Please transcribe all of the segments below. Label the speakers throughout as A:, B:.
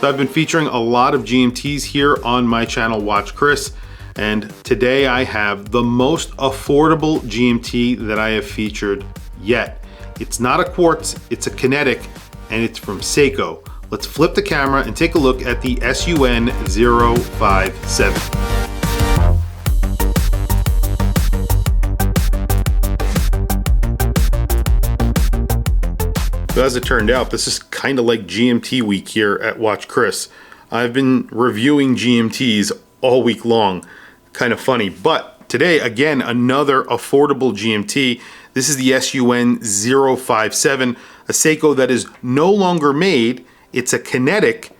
A: So I've been featuring a lot of GMTs here on my channel, Watch Chris, and today I have the most affordable GMT that I have featured yet. It's not a quartz, it's a kinetic, and it's from Seiko. Let's flip the camera and take a look at the SUN057. So as it turned out, this is kind of like GMT week here at Watch Chris. I've been reviewing GMTs all week long. Kind of funny, but today, again, another affordable GMT. This is the SUN057, a Seiko that is no longer made. It's a kinetic,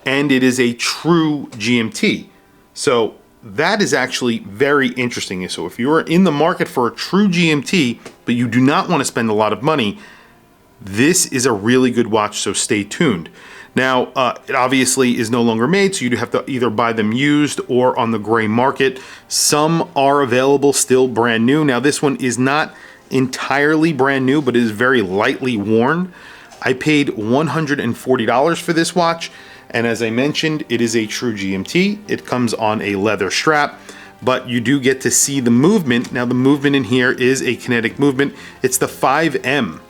A: and it is a true GMT. So that is actually very interesting. So if you're in the market for a true GMT, but you do not want to spend a lot of money, this is a really good watch, so stay tuned. Now, it obviously is no longer made, so you have to either buy them used or on the gray market. Some are available still brand new. Now, this one is not entirely brand new, but it is very lightly worn. I paid $140 for this watch, and as I mentioned, it is a true GMT. It comes on a leather strap, but you do get to see the movement. Now, the movement in here is a kinetic movement. It's the 5M.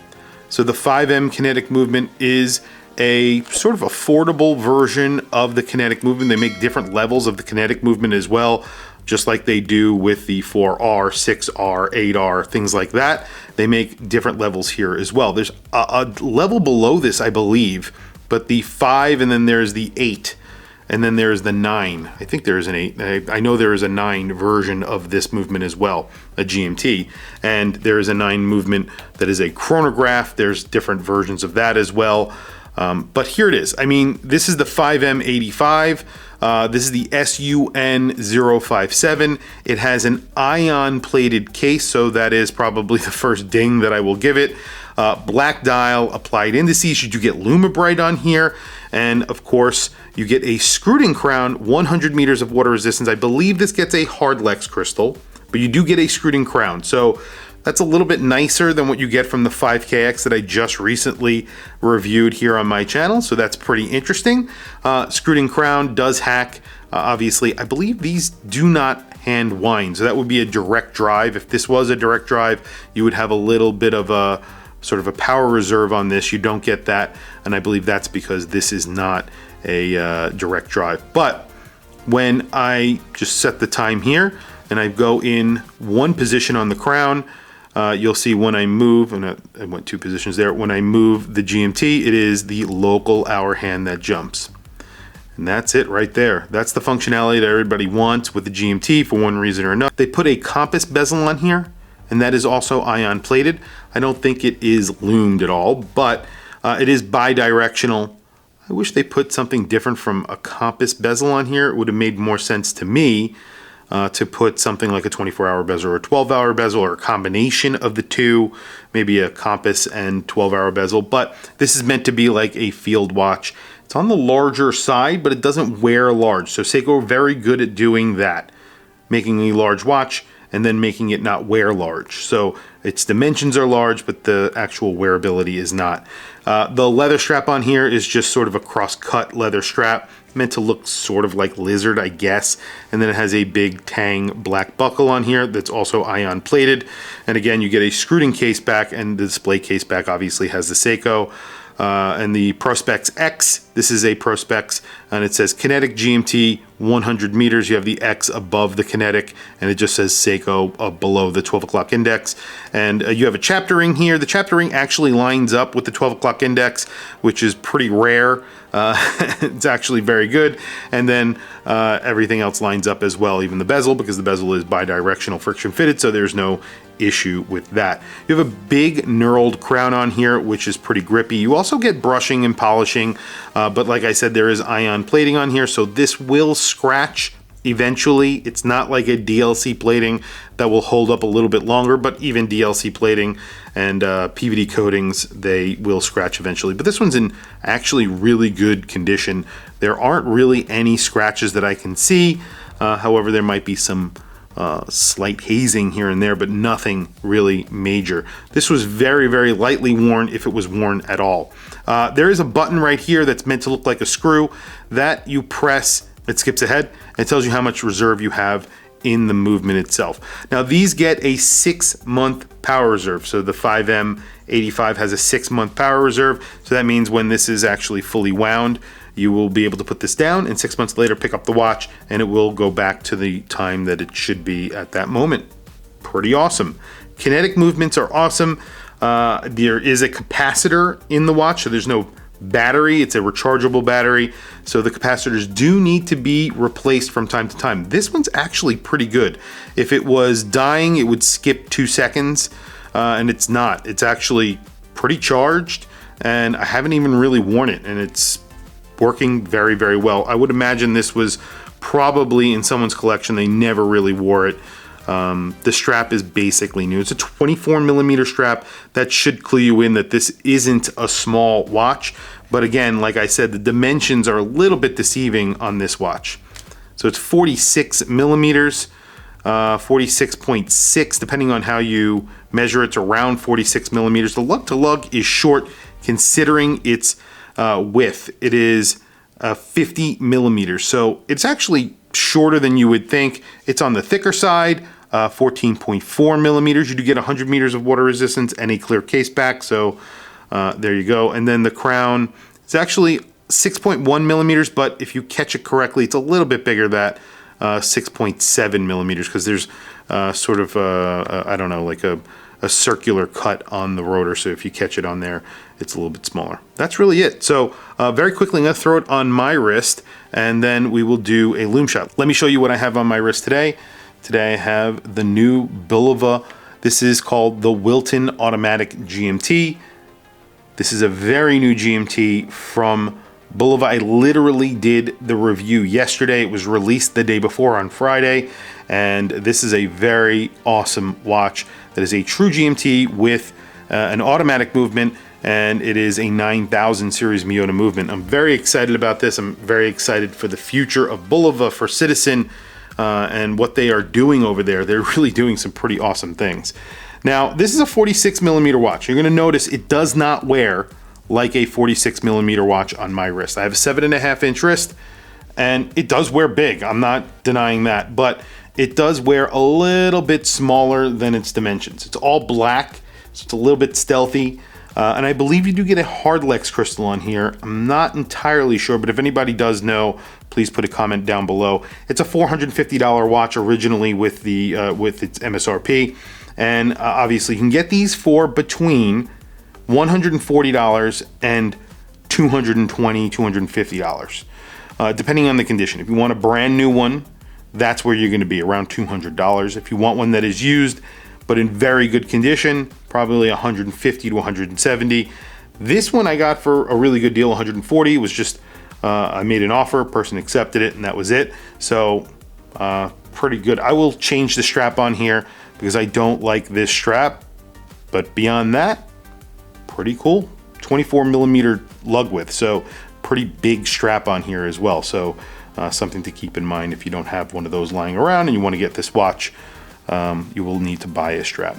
A: So the 5M kinetic movement is a sort of affordable version of the kinetic movement. They make different levels of the kinetic movement as well, just like they do with the 4R, 6R, 8R, things like that. They make different levels here as well. There's a level below this, I believe, but the 5, and then there's the 8, and then there's the 9. I think there's an 8. I know there is a 9 version of this movement as well, a GMT. And there is a 9 movement that is a chronograph. There's different versions of that as well. But here it is. I mean, this is the 5M85. This is the SUN057. It has an ion plated case, so that is probably the first ding that I will give it. Black dial, applied indices. You do get Lume on here. And of course, you get a screwed-in crown, 100 meters of water resistance. I believe this gets a hardlex crystal, but you do get a screwed-in crown. So that's a little bit nicer than what you get from the 5KX that I just recently reviewed here on my channel. So that's pretty interesting. Screwed-in crown does hack. Obviously, I believe these do not hand wind. So that would be a direct drive. If this was a direct drive, you would have a little bit of a sort of a power reserve on this. You don't get that, and I believe that's because this is not a direct drive. But when I just set the time here and I go in one position on the crown, you'll see when I move, and I went 2 positions there, when I move the GMT, it is the local hour hand that jumps. And that's it right there. That's the functionality that everybody wants with the GMT for one reason or another. They put a compass bezel on here, and that is also ion plated. I don't think it is lumed at all, but it is bi-directional. I wish they put something different from a compass bezel on here. It would have made more sense to me to put something like a 24-hour bezel or a 12-hour bezel, or a combination of the two, maybe a compass and 12-hour bezel. But this is meant to be like a field watch. It's on the larger side, but it doesn't wear large. So Seiko are very good at doing that, making a large watch and then making it not wear large. So its dimensions are large, but the actual wearability is not. The leather strap on here is just sort of a cross-cut leather strap, meant to look sort of like lizard, I guess. And then it has a big tang black buckle on here that's also ion plated. And again, you get a screwed-in case back, and the display case back obviously has the Seiko. And the Prospex X, this is a Prospex, and it says Kinetic GMT 100 meters. You have the X above the Kinetic, and it just says Seiko below the 12 o'clock index. And you have a chapter ring here. The chapter ring actually lines up with the 12 o'clock index, which is pretty rare. It's actually very good. And then everything else lines up as well, even the bezel, because the bezel is bi-directional friction fitted, so there's no issue with that. You have a big knurled crown on here, which is pretty grippy. You also get brushing and polishing, but like I said, there is ion plating on here, so this will scratch eventually. It's not like a DLC plating that will hold up a little bit longer, but even DLC plating and PVD coatings, they will scratch eventually. But this one's in actually really good condition. There aren't really any scratches that I can see. However, there might be some slight hazing here and there, but nothing really major. This was very, very lightly worn, if it was worn at all. There is a button right here that's meant to look like a screw that you press. It skips ahead and tells you how much reserve you have in the movement itself. Now these get a 6-month power reserve. So the 5M85 has a 6-month power reserve. So that means when this is actually fully wound, you will be able to put this down and 6 months later pick up the watch and it will go back to the time that it should be at that moment. Pretty awesome. Kinetic movements are awesome. There is a capacitor in the watch, so there's no battery. It's a rechargeable battery. So the capacitors do need to be replaced from time to time. This one's actually pretty good. If it was dying, it would skip 2 seconds, and it's not. It's actually pretty charged, and I haven't even really worn it, and it's working very, very well. I would imagine this was probably in someone's collection. They never really wore it. The strap is basically new. It's a 24mm strap. That should clue you in that this isn't a small watch. But again, like I said, the dimensions are a little bit deceiving on this watch. So it's 46mm, 46.6, depending on how you measure. It's around 46mm. The lug to lug is short considering its width. It is 50mm. So it's actually shorter than you would think. It's on the thicker side. 14.4mm. You do get 100 meters of water resistance and a clear case back, so there you go. And then the crown is actually 6.1mm, but if you catch it correctly, it's a little bit bigger than 6.7mm, because there's sort of I don't know, like a circular cut on the rotor, so if you catch it on there, it's a little bit smaller. That's really it. So very quickly, I'm going to throw it on my wrist, and then we will do a lume shot. Let me show you what I have on my wrist today. Today I have the new Bulova. This is called the Wilton Automatic GMT. This is a very new GMT from Bulova. I literally did the review yesterday. It was released the day before on Friday, and this is a very awesome watch that is a true GMT with an automatic movement, and it is a 9000 series Miyota movement. I'm very excited about this. I'm very excited for the future of Bulova, for Citizen, and what they are doing over there. They're really doing some pretty awesome things. Now, this is a 46mm watch. You're gonna notice it does not wear like a 46mm watch on my wrist. I have a 7.5-inch wrist, and it does wear big. I'm not denying that, but it does wear a little bit smaller than its dimensions. It's all black, so it's a little bit stealthy. And I believe you do get a hardlex crystal on here. I'm not entirely sure, but if anybody does know, please put a comment down below. It's a $450 watch originally with its MSRP, and obviously you can get these for between $140 and $220, $250, depending on the condition. If you want a brand new one, that's where you're going to be, around $200. If you want one that is used but in very good condition, probably $150 to $170. This one I got for a really good deal, $140. It was just I made an offer, person accepted it, and that was it. So pretty good. I will change the strap on here because I don't like this strap, but beyond that, pretty cool. 24mm lug width, so pretty big strap on here as well. So something to keep in mind if you don't have one of those lying around and you want to get this watch. You will need to buy a strap.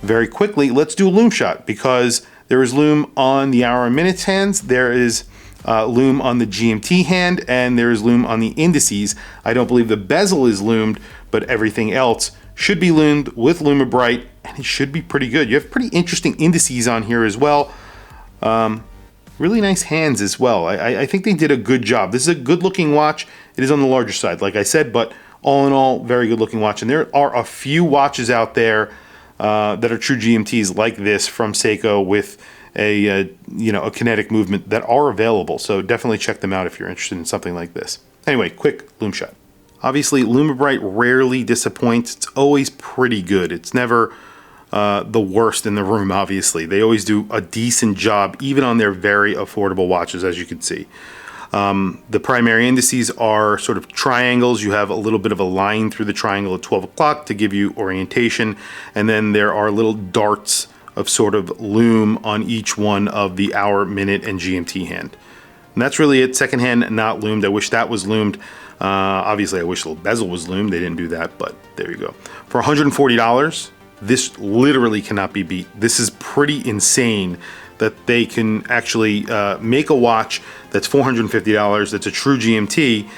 A: Very quickly, let's do a lume shot, because there is lume on the hour and minutes hands, there is lume on the GMT hand, and there is lume on the indices. I don't believe the bezel is lumed, but everything else should be lumed with Lume Bright, and it should be pretty good. You have pretty interesting indices on here as well. Really nice hands as well. I think they did a good job. This is a good looking watch. It is on the larger side, like I said, but all in all, very good looking watch. And there are a few watches out there that are true GMTs like this from Seiko with a kinetic movement that are available. So definitely check them out if you're interested in something like this. Anyway, quick lume shot. Obviously, Lume Bright rarely disappoints. It's always pretty good. It's never the worst in the room, obviously. They always do a decent job, even on their very affordable watches, as you can see. The primary indices are sort of triangles. You have a little bit of a line through the triangle at 12 o'clock to give you orientation. And then there are little darts of sort of lume on each one of the hour, minute, and GMT hand. And that's really it. Secondhand, not loomed. I wish that was loomed. Obviously, I wish the bezel was loomed. They didn't do that, but there you go. For $140, this literally cannot be beat. This is pretty insane that they can actually make a watch that's $450, that's a true GMT,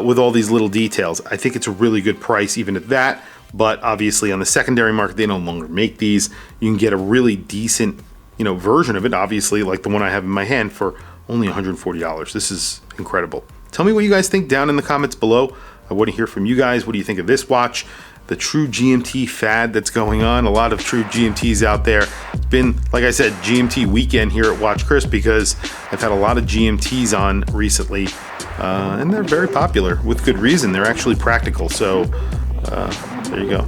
A: with all these little details. I think it's a really good price even at that, but obviously on the secondary market, they no longer make these. You can get a really decent, version of it, obviously, like the one I have in my hand, for only $140. This is incredible. Tell me what you guys think down in the comments below. I want to hear from you guys. What do you think of this watch? The true GMT fad that's going on. A lot of true GMTs out there. It's been, like I said, GMT weekend here at Watch Chris, because I've had a lot of GMTs on recently, and they're very popular with good reason. They're actually practical. So there you go.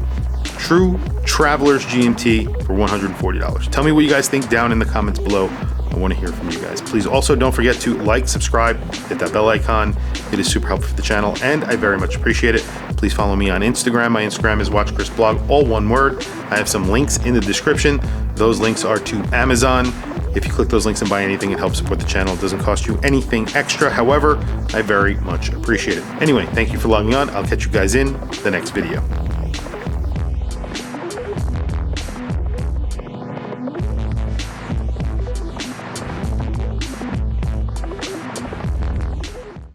A: True Traveler's GMT for $140. Tell me what you guys think down in the comments below. I want to hear from you guys. Please also don't forget to like, subscribe, hit that bell icon. It is super helpful for the channel, and I very much appreciate it. Please follow me on Instagram. My Instagram is WatchChrisBlog, all one word. I have some links in the description. Those links are to Amazon. If you click those links and buy anything, it helps support the channel. It doesn't cost you anything extra. However, I very much appreciate it. Anyway, thank you for logging on. I'll catch you guys in the next video.